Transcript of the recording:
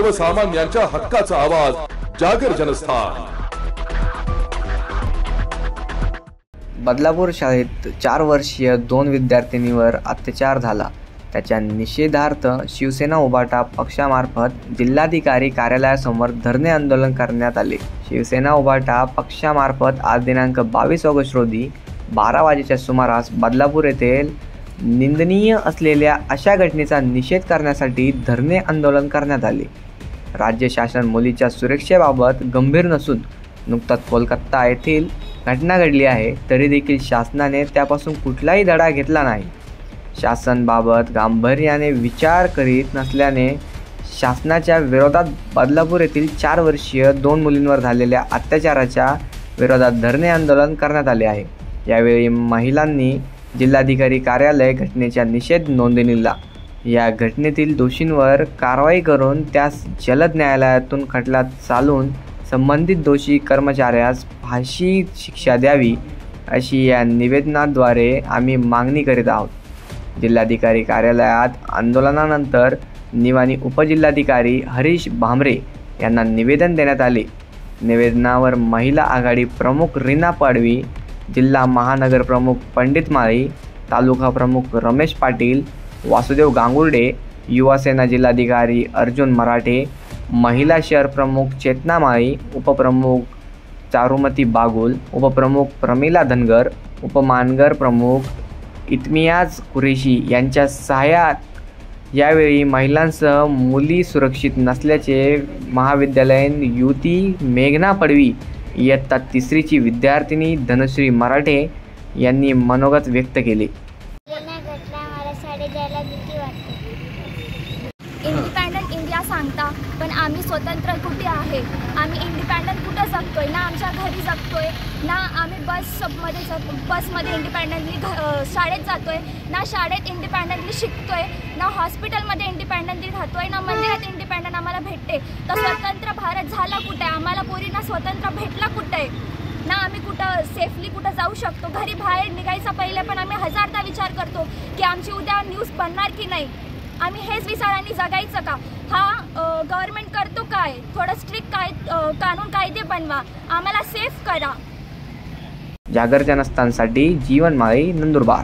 सर्वसामान्यांच्या हक्काचा आवाज जागर जनस्थान। बदलापूर शाळेत 4 वर्षीय 2 विद्यार्थिनींवर अत्याचार झाला। त्याच्या निषेधार्थ शिवसेना उभाटा पक्षामार्फत जिल्हाधिकारी कार्यालयासमोर धरणे आंदोलन करण्यात आले। शिवसेना उभाटा पक्षामार्फत आज दिनांक 22 ऑगस्ट रोजी 12 वाजेच्या सुमारास बदलापूर येथे निंदनीय असलेल्या अशा घटनेचा निषेध करण्यासाठी धरणे आंदोलन करण्यात आले। राज्य शासन मुलीच्या सुरक्षेबाबत गंभीर नसून नुकताच कोलकाता येथील घटना घडली आहे, तरी देखील शासनाने त्यापासून कुठलाही धडा घेतला नाही। शासनाबाबत गांभीर्याने विचार करीत नसल्याने शासनाच्या विरोधात बदलापूर येथील 4 वर्षीय 2 मुलींवर झालेल्या अत्याचाराच्या विरोधात धरणे आंदोलन करण्यात आले आहे। यावेळी महिलांनी जिल्हाधिकारी कार्यालय घटनेचा निषेध नोंदविला। या घटनेतील दोषींवर कारवाई करून त्यास जलद न्यायालयातून खटला चालवून संबंधित दोषी कर्मचाऱ्यास फाशी शिक्षा द्यावी, अशी या निवेदनाद्वारे आम्ही मागणी करीत आहोत। जिल्हाधिकारी कार्यालयात आंदोलनानंतर निवाणी उपजिल्हाधिकारी हरीश भामरे यांना निवेदन देण्यात आले। निवेदनावर महिला आघाडी प्रमुख रीना पाडवी, जिल्हा महानगर प्रमुख पंडित माळी, तालुका प्रमुख रमेश पाटील, वासुदेव गांगुर्डे, युवासेना जिल्हाधिकारी अर्जुन मराठे, महिला शहर प्रमुख चेतना माळी, उपप्रमुख चारुमती बागुल, उपप्रमुख प्रमिला धनगर, उपमानगर प्रमुख इत्मियाज कुरेशी यांच्या सहाय्यात यावेळी महिलांसह मुली सुरक्षित नसल्याचे महाविद्यालयीन युवती मेघना पडवी, इयत्ता 3रीची विद्यार्थिनी धनश्री मराठे यांनी मनोगत व्यक्त केले। इंडिपेंडंट इंडिया सांगता, पण आम्ही स्वतंत्र कुठे आहे? आम्ही इंडिपेंडंट कुठं जगतोय? ना आमच्या घरी जगतोय, ना आम्ही बसमध्ये इंडिपेंडंटली शाळेत जातोय, ना शाळेत इंडिपेंडंटली शिकतोय, ना हॉस्पिटलमध्ये इंडिपेंडंटली राहतोय, ना मंदिरात इंडिपेंडंट आम्हाला भेटते। तर स्वतंत्र भारत झाला कुठे? आम्हाला पोरींना स्वतंत्र भेटला कुठे? ना आम्ही कुठं सेफली कुठं जाऊ शकतो? घरी बाहेर निघायचा पहिले पण आम्ही हजारदा विचार करतो की आमची उद्या न्यूज बनणार की नाही। आम्ही हेच विचारांनी जगायचं का? हा गव्हर्नमेंट करतो काय? थोडं स्ट्रिक्ट कानून कायदे बनवा, आम्हाला सेफ करा। जागर जनस्थानसाठी जीवन माळी, नंदुरबार।